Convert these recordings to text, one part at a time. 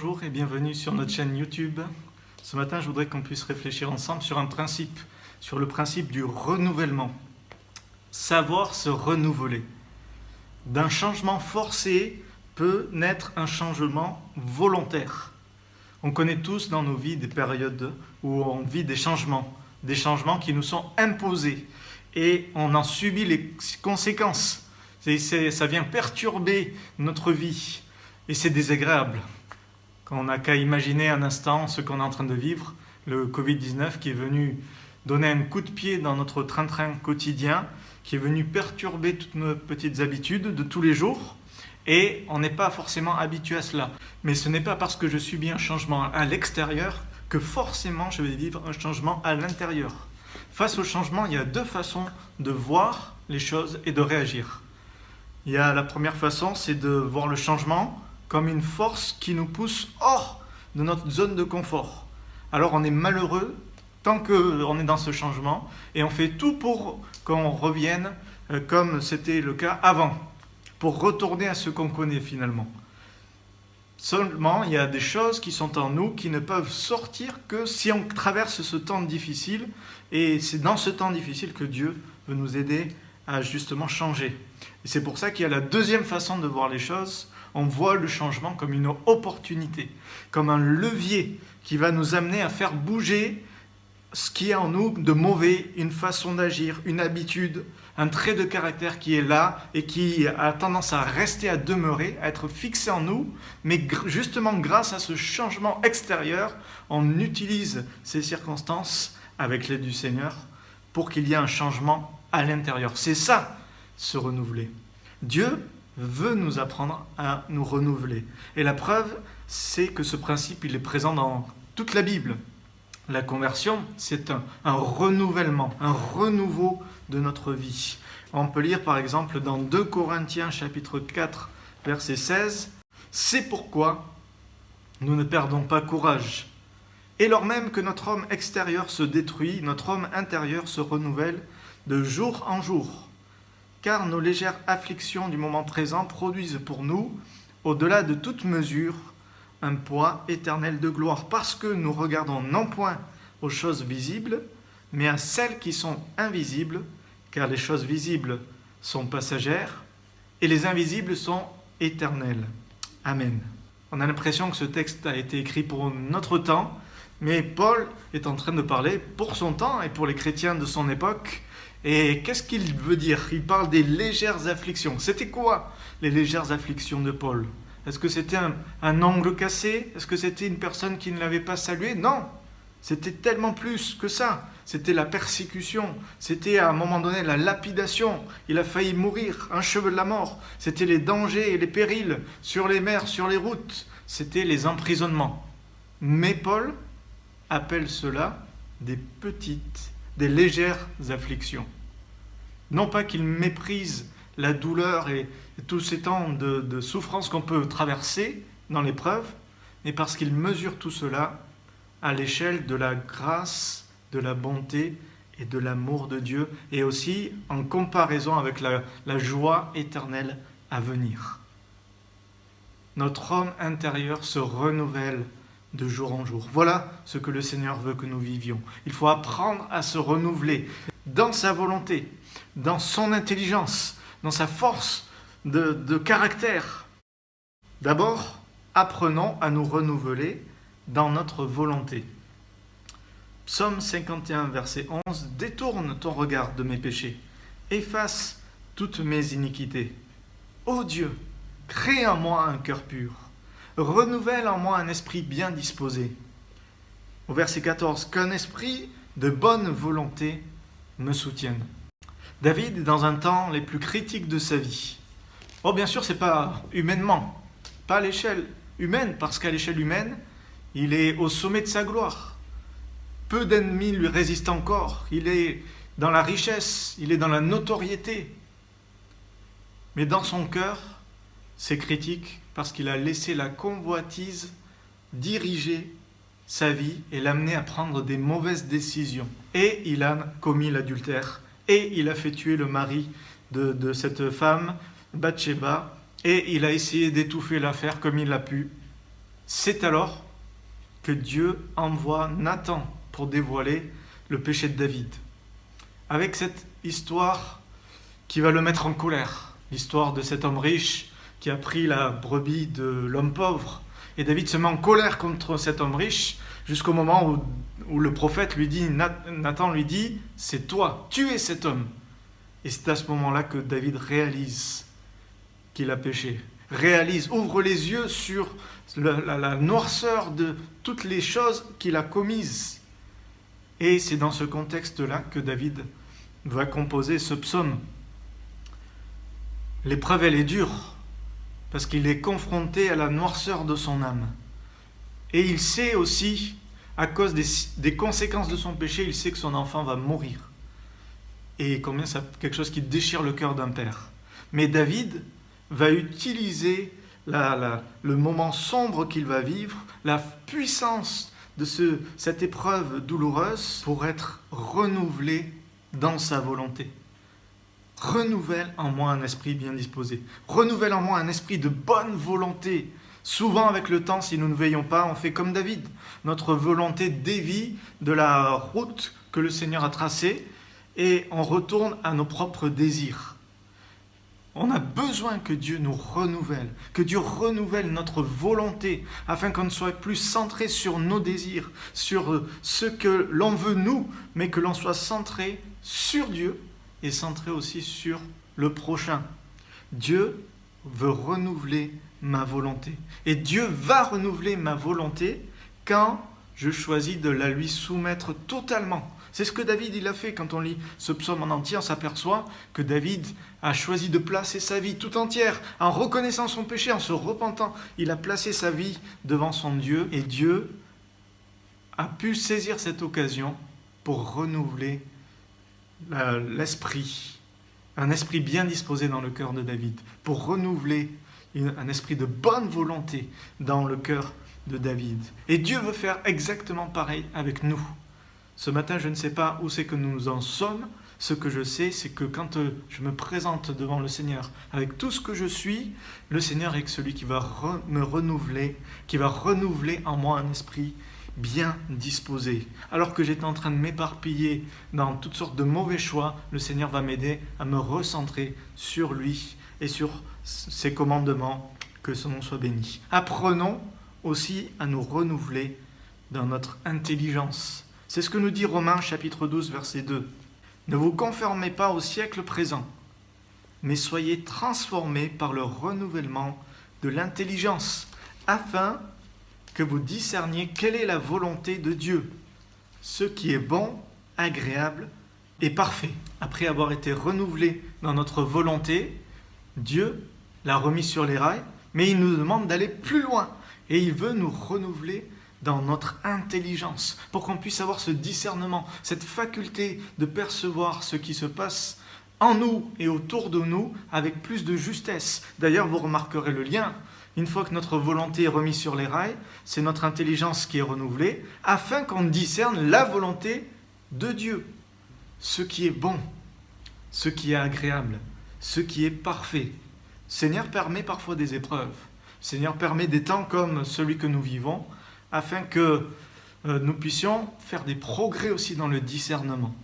bonjour et bienvenue sur notre chaîne YouTube. Ce matin, je voudrais qu'on puisse réfléchir ensemble sur un principe, sur le principe du renouvellement. Savoir se renouveler. D'un changement forcé peut naître un changement volontaire. On connaît tous dans nos vies des périodes où on vit des changements qui nous sont imposés et on en subit les conséquences. Ça vient perturber notre vie et c'est désagréable. On n'a qu'à imaginer un instant ce qu'on est en train de vivre, le Covid-19 qui est venu donner un coup de pied dans notre train-train quotidien, qui est venu perturber toutes nos petites habitudes de tous les jours, et on n'est pas forcément habitué à cela. Mais ce n'est pas parce que je subis un changement à l'extérieur que forcément je vais vivre un changement à l'intérieur. Face au changement, il y a deux façons de voir les choses et de réagir. Il y a la première façon, c'est de voir le changement comme une force qui nous pousse hors de notre zone de confort. Alors on est malheureux tant qu'on est dans ce changement et on fait tout pour qu'on revienne comme c'était le cas avant, pour retourner à ce qu'on connaît finalement. Seulement, il y a des choses qui sont en nous qui ne peuvent sortir que si on traverse ce temps difficile, et c'est dans ce temps difficile que Dieu veut nous aider à justement changer. Et c'est pour ça qu'il y a la deuxième façon de voir les choses. On voit le changement comme une opportunité, comme un levier qui va nous amener à faire bouger ce qui est en nous de mauvais, une façon d'agir, une habitude, un trait de caractère qui est là et qui a tendance à rester, à demeurer, à être fixé en nous. Mais justement, grâce à ce changement extérieur, on utilise ces circonstances avec l'aide du Seigneur pour qu'il y ait un changement à l'intérieur. C'est ça, se renouveler. Dieu veut nous apprendre à nous renouveler. Et la preuve, c'est que ce principe, il est présent dans toute la Bible. La conversion, c'est un renouvellement, un renouveau de notre vie. On peut lire par exemple dans 2 Corinthiens chapitre 4, verset 16, « C'est pourquoi nous ne perdons pas courage. Et lors même que notre homme extérieur se détruit, notre homme intérieur se renouvelle de jour en jour. Car nos légères afflictions du moment présent produisent pour nous, au-delà de toute mesure, un poids éternel de gloire, parce que nous regardons non point aux choses visibles, mais à celles qui sont invisibles, car les choses visibles sont passagères, et les invisibles sont éternelles. » Amen. On a l'impression que ce texte a été écrit pour notre temps, mais Paul est en train de parler pour son temps et pour les chrétiens de son époque. Et qu'est-ce qu'il veut dire ? Il parle des légères afflictions. C'était quoi les légères afflictions de Paul ? Est-ce que c'était un ongle cassé ? Est-ce que c'était une personne qui ne l'avait pas salué ? Non, c'était tellement plus que ça. C'était la persécution. C'était à un moment donné la lapidation. Il a failli mourir, un cheveu de la mort. C'était les dangers et les périls sur les mers, sur les routes. C'était les emprisonnements. Mais Paul appelle cela des légères afflictions. Non pas qu'il méprise la douleur et tous ces temps de souffrance qu'on peut traverser dans l'épreuve, mais parce qu'il mesure tout cela à l'échelle de la grâce, de la bonté et de l'amour de Dieu, et aussi en comparaison avec la joie éternelle à venir. Notre homme intérieur se renouvelle de jour en jour. Voilà ce que le Seigneur veut que nous vivions. Il faut apprendre à se renouveler dans sa volonté, dans son intelligence, dans sa force de caractère. D'abord, apprenons à nous renouveler dans notre volonté. Psaume 51, verset 11, « Détourne ton regard de mes péchés, efface toutes mes iniquités. Ô Dieu, crée en moi un cœur pur. Renouvelle en moi un esprit bien disposé. » Au verset 14, « Qu'un esprit de bonne volonté me soutienne. » David est dans un temps les plus critiques de sa vie. Oh, bien sûr, ce n'est pas humainement, pas à l'échelle humaine, parce qu'à l'échelle humaine, il est au sommet de sa gloire. Peu d'ennemis lui résistent encore. Il est dans la richesse, il est dans la notoriété. Mais dans son cœur, c'est critique parce qu'il a laissé la convoitise diriger sa vie et l'amener à prendre des mauvaises décisions. Et il a commis l'adultère. Et il a fait tuer le mari de cette femme, Bathsheba. Et il a essayé d'étouffer l'affaire comme il l'a pu. C'est alors que Dieu envoie Nathan pour dévoiler le péché de David. Avec cette histoire qui va le mettre en colère, l'histoire de cet homme riche qui a pris la brebis de l'homme pauvre. Et David se met en colère contre cet homme riche jusqu'au moment où le prophète lui dit, Nathan lui dit, c'est toi, tu es cet homme. Et c'est à ce moment-là que David réalise qu'il a péché. Ouvre les yeux sur la noirceur de toutes les choses qu'il a commises. Et c'est dans ce contexte-là que David va composer ce psaume. L'épreuve, elle est dure, parce qu'il est confronté à la noirceur de son âme. Et il sait aussi, à cause des conséquences de son péché, il sait que son enfant va mourir. Et combien c'est quelque chose qui déchire le cœur d'un père. Mais David va utiliser le moment sombre qu'il va vivre, la puissance de cette épreuve douloureuse pour être renouvelé dans sa volonté. Renouvelle en moi un esprit bien disposé. Renouvelle en moi un esprit de bonne volonté. Souvent, avec le temps, si nous ne veillons pas, on fait comme David. Notre volonté dévie de la route que le Seigneur a tracée et on retourne à nos propres désirs. On a besoin que Dieu nous renouvelle, que Dieu renouvelle notre volonté, afin qu'on ne soit plus centré sur nos désirs, sur ce que l'on veut nous, mais que l'on soit centré sur Dieu et centré aussi sur le prochain. Dieu veut renouveler ma volonté. Et Dieu va renouveler ma volonté quand je choisis de la lui soumettre totalement. C'est ce que David il a fait. Quand on lit ce psaume en entier, on s'aperçoit que David a choisi de placer sa vie tout entière en reconnaissant son péché, en se repentant. Il a placé sa vie devant son Dieu et Dieu a pu saisir cette occasion pour renouveler l'esprit, un esprit bien disposé dans le cœur de David, pour renouveler un esprit de bonne volonté dans le cœur de David. Et Dieu veut faire exactement pareil avec nous. Ce matin, je ne sais pas où c'est que nous en sommes. Ce que je sais, c'est que quand je me présente devant le Seigneur avec tout ce que je suis, le Seigneur est celui qui va me renouveler, qui va renouveler en moi un esprit bien disposé. Alors que j'étais en train de m'éparpiller dans toutes sortes de mauvais choix, le Seigneur va m'aider à me recentrer sur lui et sur ses commandements, que son nom soit béni. Apprenons aussi à nous renouveler dans notre intelligence. C'est ce que nous dit Romains chapitre 12, verset 2. Ne vous conformez pas au siècle présent, mais soyez transformés par le renouvellement de l'intelligence, afin que vous discerniez quelle est la volonté de Dieu, ce qui est bon, agréable et parfait. Après avoir été renouvelé dans notre volonté, Dieu l'a remis sur les rails, mais il nous demande d'aller plus loin. Et il veut nous renouveler dans notre intelligence, pour qu'on puisse avoir ce discernement, cette faculté de percevoir ce qui se passe en nous et autour de nous avec plus de justesse. D'ailleurs, vous remarquerez le lien. Une fois que notre volonté est remise sur les rails, c'est notre intelligence qui est renouvelée, afin qu'on discerne la volonté de Dieu. Ce qui est bon, ce qui est agréable, ce qui est parfait. Le Seigneur permet parfois des épreuves. Le Seigneur permet des temps comme celui que nous vivons, afin que nous puissions faire des progrès aussi dans le discernement.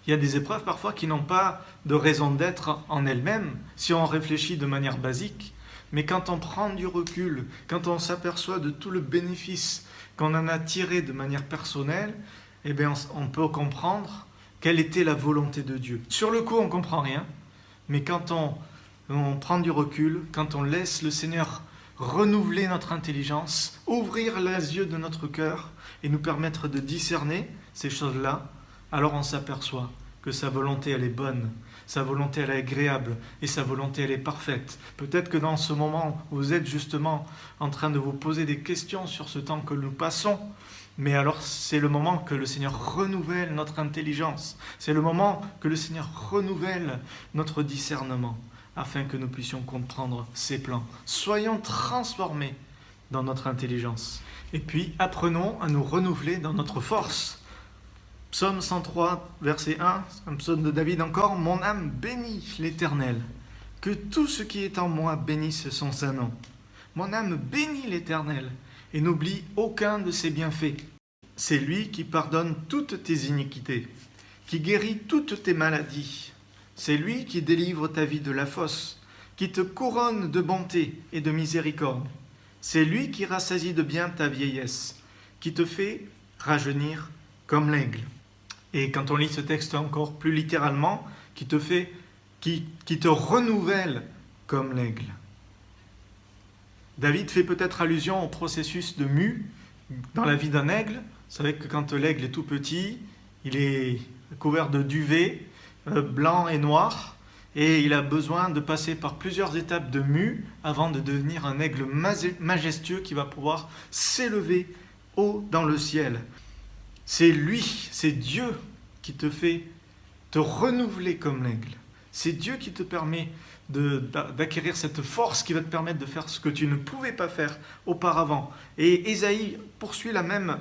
Il y a des épreuves parfois qui n'ont pas de raison d'être en elles-mêmes, si on réfléchit de manière basique, mais quand on prend du recul, quand on s'aperçoit de tout le bénéfice qu'on en a tiré de manière personnelle, eh bien on peut comprendre quelle était la volonté de Dieu. Sur le coup, on ne comprend rien, mais quand on prend du recul, quand on laisse le Seigneur renouveler notre intelligence, ouvrir les yeux de notre cœur et nous permettre de discerner ces choses-là, alors on s'aperçoit que sa volonté elle est bonne, sa volonté elle est agréable et sa volonté elle est parfaite. Peut-être que dans ce moment, vous êtes justement en train de vous poser des questions sur ce temps que nous passons, mais alors c'est le moment que le Seigneur renouvelle notre intelligence, c'est le moment que le Seigneur renouvelle notre discernement, afin que nous puissions comprendre ses plans. Soyons transformés dans notre intelligence. Et puis, apprenons à nous renouveler dans notre force. Psaume 103, verset 1, un psaume de David encore. « Mon âme bénit l'Éternel. Que tout ce qui est en moi bénisse son saint nom. Mon âme bénit l'Éternel et n'oublie aucun de ses bienfaits. C'est lui qui pardonne toutes tes iniquités, qui guérit toutes tes maladies. C'est lui qui délivre ta vie de la fosse, qui te couronne de bonté et de miséricorde. C'est lui qui rassasie de bien ta vieillesse, qui te fait rajeunir comme l'aigle. Et quand on lit ce texte encore plus littéralement, qui te renouvelle comme l'aigle. David fait peut-être allusion au processus de mue dans la vie d'un aigle. Vous savez que quand l'aigle est tout petit, il est couvert de duvet, blanc et noir, et il a besoin de passer par plusieurs étapes de mue avant de devenir un aigle majestueux qui va pouvoir s'élever haut dans le ciel. C'est lui, c'est Dieu qui te fait te renouveler comme l'aigle. C'est Dieu qui te permet d'acquérir cette force qui va te permettre de faire ce que tu ne pouvais pas faire auparavant. Et Ésaïe poursuit la même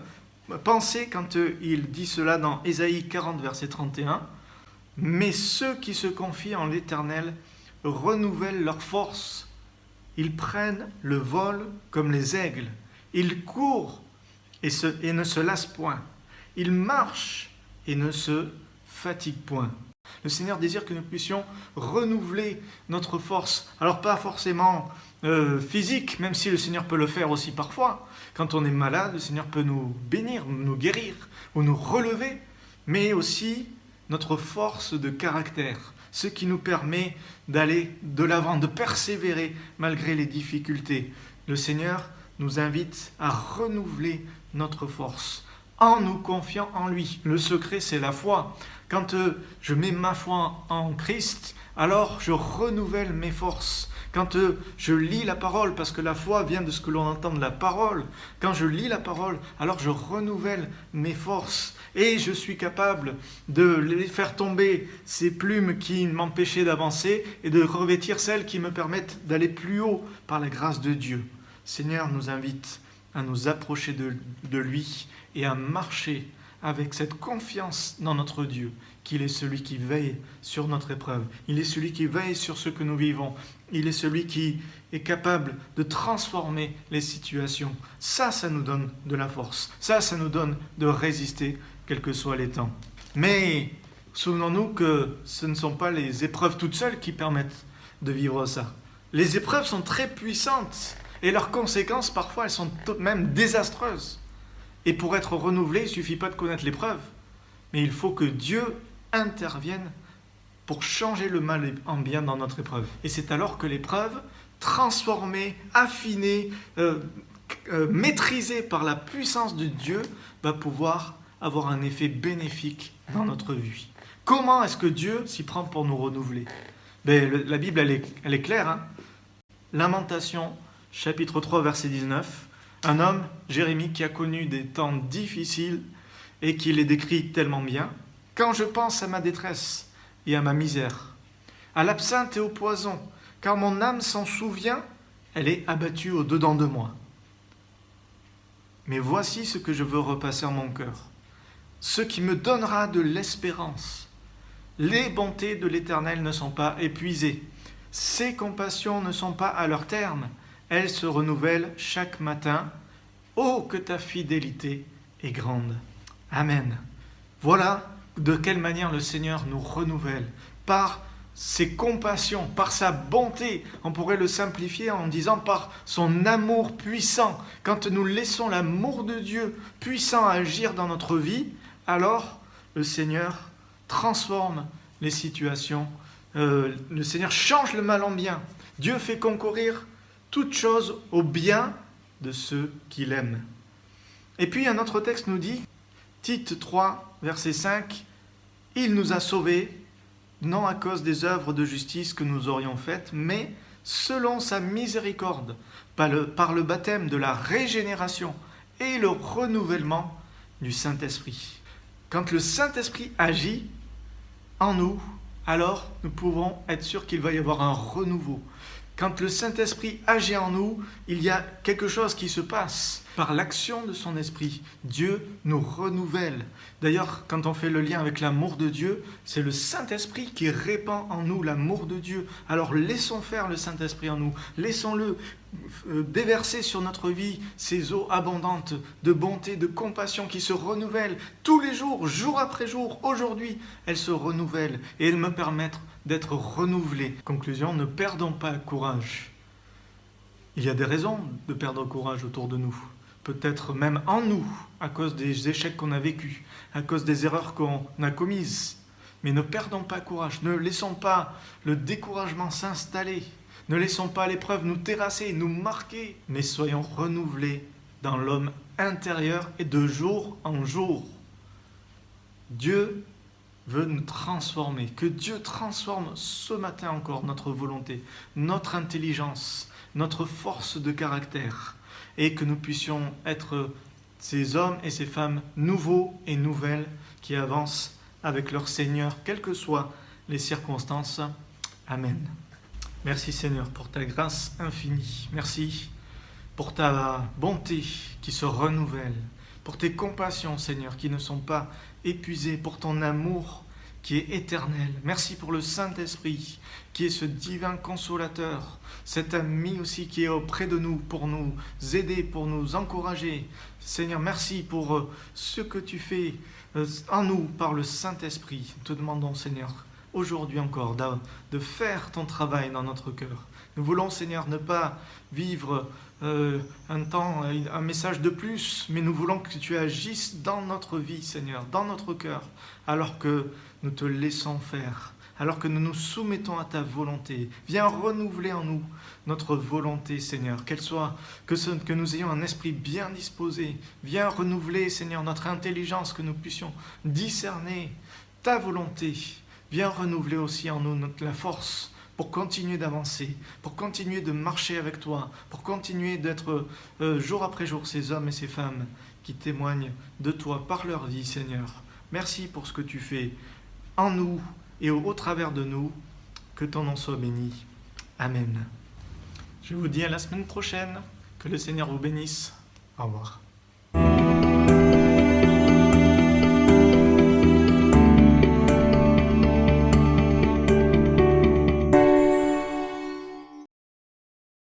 pensée quand il dit cela dans Ésaïe 40, verset 31. « Mais ceux qui se confient en l'Éternel renouvellent leur force. Ils prennent le vol comme les aigles. Ils courent et ne se lassent point. Ils marchent et ne se fatiguent point. » Le Seigneur désire que nous puissions renouveler notre force. Alors pas forcément physique, même si le Seigneur peut le faire aussi parfois. Quand on est malade, le Seigneur peut nous bénir, nous guérir ou nous relever, mais aussi notre force de caractère, ce qui nous permet d'aller de l'avant, de persévérer malgré les difficultés. Le Seigneur nous invite à renouveler notre force en nous confiant en lui. Le secret, c'est la foi. Quand je mets ma foi en Christ, alors je renouvelle mes forces. Quand je lis la parole, parce que la foi vient de ce que l'on entend de la parole, quand je lis la parole, alors je renouvelle mes forces et je suis capable de les faire tomber, ces plumes qui m'empêchaient d'avancer et de revêtir celles qui me permettent d'aller plus haut par la grâce de Dieu. Le Seigneur nous invite à nous approcher de lui et à marcher avec cette confiance dans notre Dieu, qu'il est celui qui veille sur notre épreuve. Il est celui qui veille sur ce que nous vivons. Il est celui qui est capable de transformer les situations. Ça nous donne de la force. Ça nous donne de résister, quels que soient les temps. Mais souvenons-nous que ce ne sont pas les épreuves toutes seules qui permettent de vivre ça. Les épreuves sont très puissantes et leurs conséquences, parfois, elles sont même désastreuses. Et pour être renouvelé, il ne suffit pas de connaître l'épreuve, mais il faut que Dieu intervienne pour changer le mal en bien dans notre épreuve. Et c'est alors que l'épreuve, transformée, affinée, maîtrisée par la puissance de Dieu, va pouvoir avoir un effet bénéfique dans notre vie. Comment est-ce que Dieu s'y prend pour nous renouveler ? La Bible, elle est claire. Hein ? Lamentation, chapitre 3, verset 19. Un homme, Jérémie, qui a connu des temps difficiles et qui les décrit tellement bien. « Quand je pense à ma détresse et à ma misère, à l'absinthe et au poison, car mon âme s'en souvient, elle est abattue au-dedans de moi. Mais voici ce que je veux repasser en mon cœur, ce qui me donnera de l'espérance. Les bontés de l'Éternel ne sont pas épuisées, ses compassions ne sont pas à leur terme. Elle se renouvelle chaque matin. Oh, que ta fidélité est grande. » Amen. Voilà de quelle manière le Seigneur nous renouvelle. Par ses compassions, par sa bonté. On pourrait le simplifier en disant par son amour puissant. Quand nous laissons l'amour de Dieu puissant agir dans notre vie, alors le Seigneur transforme les situations. Le Seigneur change le mal en bien. Dieu fait concourir toute chose au bien de ceux qu'il aime. Et puis un autre texte nous dit, Tite 3, verset 5, « Il nous a sauvés, non à cause des œuvres de justice que nous aurions faites, mais selon sa miséricorde, par le baptême de la régénération et le renouvellement du Saint-Esprit. » Quand le Saint-Esprit agit en nous, alors nous pouvons être sûrs qu'il va y avoir un renouveau. Quand le Saint-Esprit agit en nous, il y a quelque chose qui se passe. Par l'action de son esprit, Dieu nous renouvelle. D'ailleurs, quand on fait le lien avec l'amour de Dieu, c'est le Saint-Esprit qui répand en nous l'amour de Dieu. Alors laissons faire le Saint-Esprit en nous. Laissons-le déverser sur notre vie ces eaux abondantes de bonté, de compassion qui se renouvellent tous les jours, jour après jour. Aujourd'hui, elles se renouvellent et elles me permettent d'être renouvelé. Conclusion, ne perdons pas courage. Il y a des raisons de perdre courage autour de nous. Peut-être même en nous, à cause des échecs qu'on a vécus, à cause des erreurs qu'on a commises. Mais ne perdons pas courage, ne laissons pas le découragement s'installer, ne laissons pas l'épreuve nous terrasser, nous marquer, mais soyons renouvelés dans l'homme intérieur et de jour en jour. Dieu veut nous transformer, que Dieu transforme ce matin encore notre volonté, notre intelligence, notre force de caractère, et que nous puissions être ces hommes et ces femmes nouveaux et nouvelles qui avancent avec leur Seigneur, quelles que soient les circonstances. Amen. Merci Seigneur pour ta grâce infinie. Merci pour ta bonté qui se renouvelle, pour tes compassions Seigneur qui ne sont pas épuisées, pour ton amour qui est éternel. Merci pour le Saint-Esprit qui est ce divin consolateur, cet ami aussi qui est auprès de nous pour nous aider, pour nous encourager. Seigneur, merci pour ce que tu fais en nous par le Saint-Esprit. Nous te demandons Seigneur, aujourd'hui encore, de faire ton travail dans notre cœur. Nous voulons Seigneur ne pas vivre un message de plus, mais nous voulons que tu agisses dans notre vie Seigneur, dans notre cœur, alors que nous te laissons faire, alors que nous nous soumettons à ta volonté. Viens renouveler en nous notre volonté, Seigneur, que nous ayons un esprit bien disposé. Viens renouveler, Seigneur, notre intelligence, que nous puissions discerner ta volonté. Viens renouveler aussi en nous la force pour continuer d'avancer, pour continuer de marcher avec toi, pour continuer d'être jour après jour ces hommes et ces femmes qui témoignent de toi par leur vie, Seigneur. Merci pour ce que tu fais en nous et au travers de nous, que ton nom soit béni. Amen. Je vous dis à la semaine prochaine. Que le Seigneur vous bénisse. Au revoir.